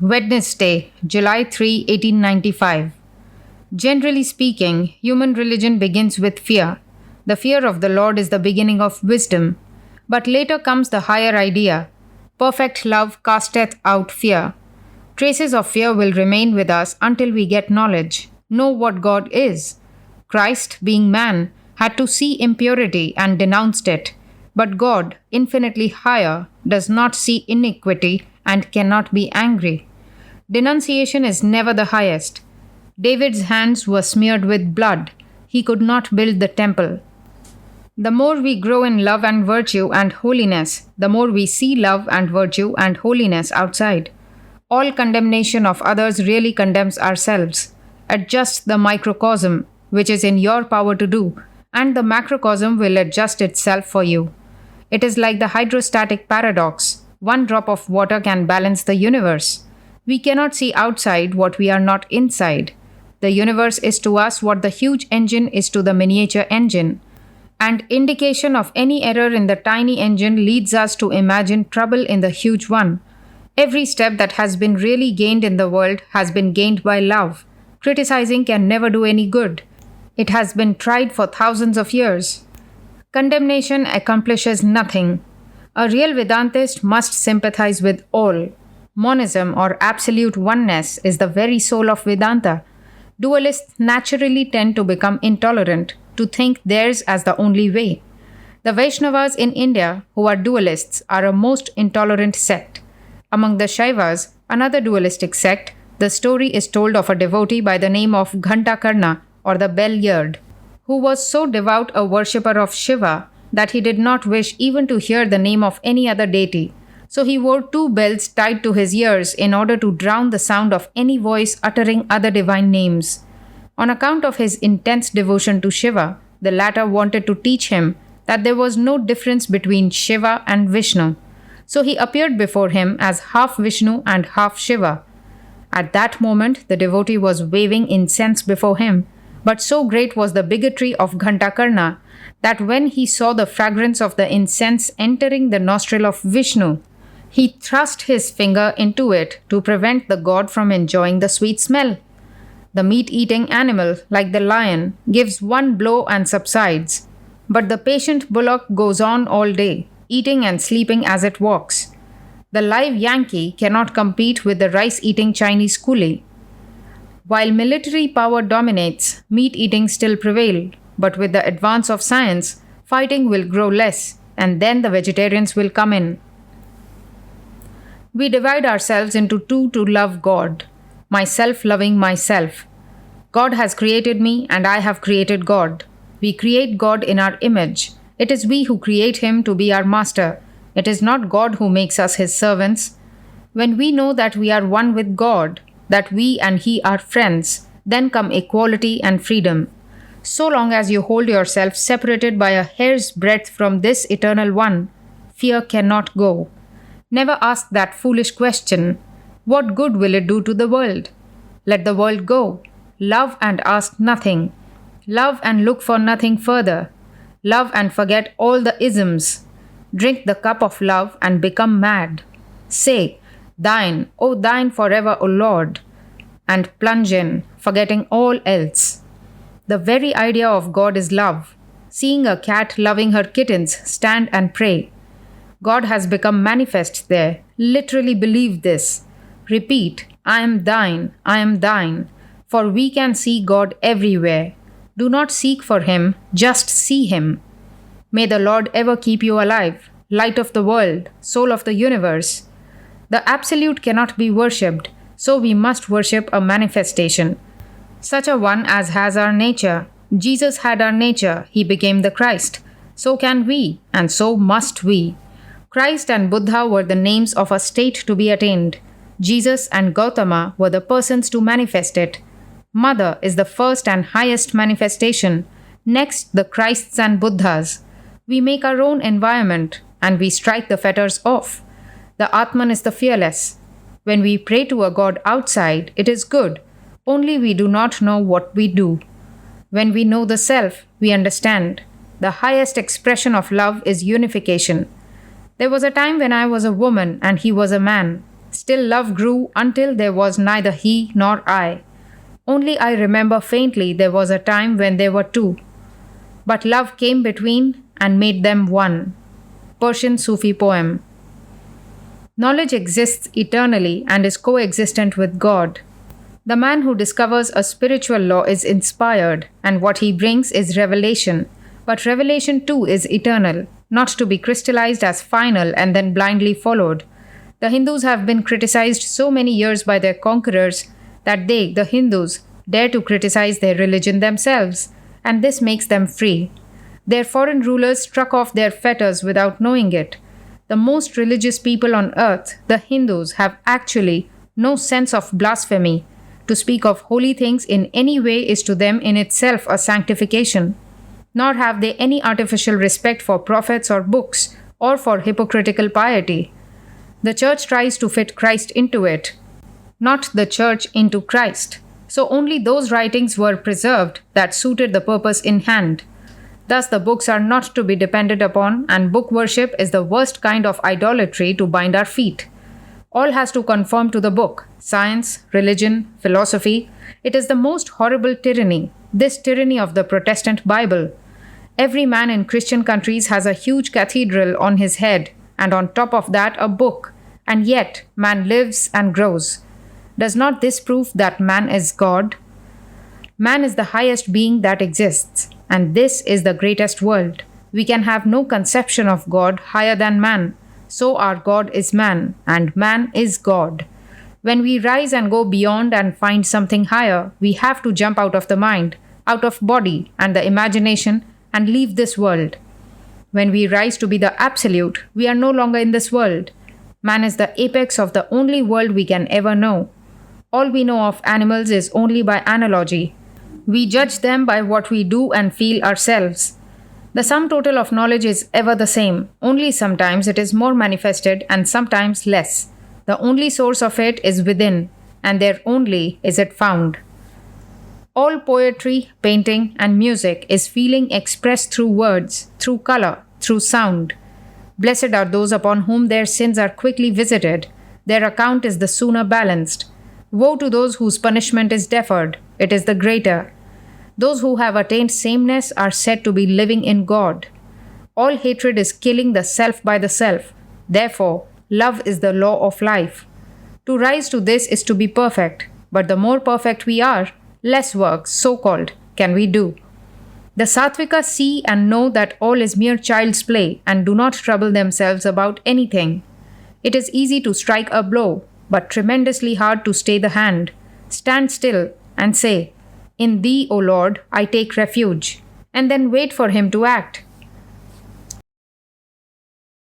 Wednesday, July 3, 1895. Generally speaking, human religion begins with fear. The fear of the Lord is the beginning of wisdom. But later comes the higher idea: perfect love casteth out fear. Traces of fear will remain with us until we get knowledge, know what God is. Christ, being man, had to see impurity and denounced it. But God, infinitely higher, does not see iniquity and cannot be angry. Denunciation is never the highest. David's hands were smeared with blood. He could not build the temple. The more we grow in love and virtue and holiness, the more we see love and virtue and holiness outside. All condemnation of others really condemns ourselves. Adjust the microcosm, which is in your power to do, and the macrocosm will adjust itself for you. It is like the hydrostatic paradox. One drop of water can balance the universe. We cannot see outside what we are not inside. The universe is to us what the huge engine is to the miniature engine. And indication of any error in the tiny engine leads us to imagine trouble in the huge one. Every step that has been really gained in the world has been gained by love. Criticizing can never do any good. It has been tried for thousands of years. Condemnation accomplishes nothing. A real Vedantist must sympathize with all. Monism or absolute oneness is the very soul of Vedanta. Dualists naturally tend to become intolerant, to think theirs as the only way. The Vaishnavas in India, who are dualists, are a most intolerant sect. Among the Shaivas, another dualistic sect, the story is told of a devotee by the name of Ghantakarna or the bell-eared, who was so devout a worshipper of Shiva that he did not wish even to hear the name of any other deity. So he wore two bells tied to his ears in order to drown the sound of any voice uttering other divine names. On account of his intense devotion to Shiva, the latter wanted to teach him that there was no difference between Shiva and Vishnu. So he appeared before him as half Vishnu and half Shiva. At that moment, the devotee was waving incense before him, but so great was the bigotry of Ghantakarna that when he saw the fragrance of the incense entering the nostril of Vishnu, he thrust his finger into it to prevent the god from enjoying the sweet smell. The meat-eating animal, like the lion, gives one blow and subsides, but the patient bullock goes on all day, eating and sleeping as it walks. The live Yankee cannot compete with the rice-eating Chinese coolie. While military power dominates, meat-eating still prevails, but with the advance of science, fighting will grow less, and then the vegetarians will come in. We divide ourselves into two to love God. Myself loving myself. God has created me and I have created God. We create God in our image. It is we who create Him to be our master. It is not God who makes us His servants. When we know that we are one with God, that we and He are friends, then come equality and freedom. So long as you hold yourself separated by a hair's breadth from this eternal one, fear cannot go. Never ask that foolish question, what good will it do to the world? Let the world go. Love and ask nothing. Love and look for nothing further. Love and forget all the isms. Drink the cup of love and become mad. Say, Thine, O Thine forever, O Lord, and plunge in, forgetting all else. The very idea of God is love. Seeing a cat loving her kittens, stand and pray. God has become manifest there. Literally believe this. Repeat, I am thine, I am thine. For we can see God everywhere. Do not seek for Him, just see Him. May the Lord ever keep you alive, light of the world, soul of the universe. The Absolute cannot be worshipped, so we must worship a manifestation. Such a one as has our nature. Jesus had our nature, He became the Christ. So can we, and so must we. Christ and Buddha were the names of a state to be attained. Jesus and Gautama were the persons to manifest it. Mother is the first and highest manifestation. Next, the Christs and Buddhas. We make our own environment and we strike the fetters off. The Atman is the fearless. When we pray to a God outside, it is good. Only we do not know what we do. When we know the self, we understand. The highest expression of love is unification. There was a time when I was a woman and he was a man. Still, love grew until there was neither he nor I. Only I remember faintly there was a time when there were two. But love came between and made them one. Persian Sufi poem. Knowledge exists eternally and is coexistent with God. The man who discovers a spiritual law is inspired, and what he brings is revelation. But revelation too is eternal, not to be crystallized as final and then blindly followed. The Hindus have been criticized so many years by their conquerors that they, the Hindus, dare to criticize their religion themselves, and this makes them free. Their foreign rulers struck off their fetters without knowing it. The most religious people on earth, the Hindus, have actually no sense of blasphemy. To speak of holy things in any way is to them in itself a sanctification. Nor have they any artificial respect for prophets or books, or for hypocritical piety. The church tries to fit Christ into it, not the church into Christ. So only those writings were preserved that suited the purpose in hand. Thus the books are not to be depended upon, and book worship is the worst kind of idolatry to bind our feet. All has to conform to the book. Science, religion, philosophy. It is the most horrible tyranny, this tyranny of the Protestant Bible. Every man in Christian countries has a huge cathedral on his head, and on top of that a book, and yet man lives and grows. Does not this prove that man is God? Man is the highest being that exists, and this is the greatest world. We can have no conception of God higher than man. So our God is man, and man is God. When we rise and go beyond and find something higher, we have to jump out of the mind, out of body and the imagination, and leave this world. When we rise to be the absolute, we are no longer in this world. Man is the apex of the only world we can ever know. All we know of animals is only by analogy. We judge them by what we do and feel ourselves. The sum total of knowledge is ever the same, only sometimes it is more manifested and sometimes less. The only source of it is within, and there only is it found. All poetry, painting, and music is feeling expressed through words, through color, through sound. Blessed are those upon whom their sins are quickly visited, their account is the sooner balanced. Woe to those whose punishment is deferred, it is the greater. Those who have attained sameness are said to be living in God. All hatred is killing the self by the self. Therefore, love is the law of life. To rise to this is to be perfect, but the more perfect we are, less work, so-called, can we do. The Satvikas see and know that all is mere child's play and do not trouble themselves about anything. It is easy to strike a blow, but tremendously hard to stay the hand. Stand still and say, "In thee, O Lord, I take refuge," and then wait for him to act.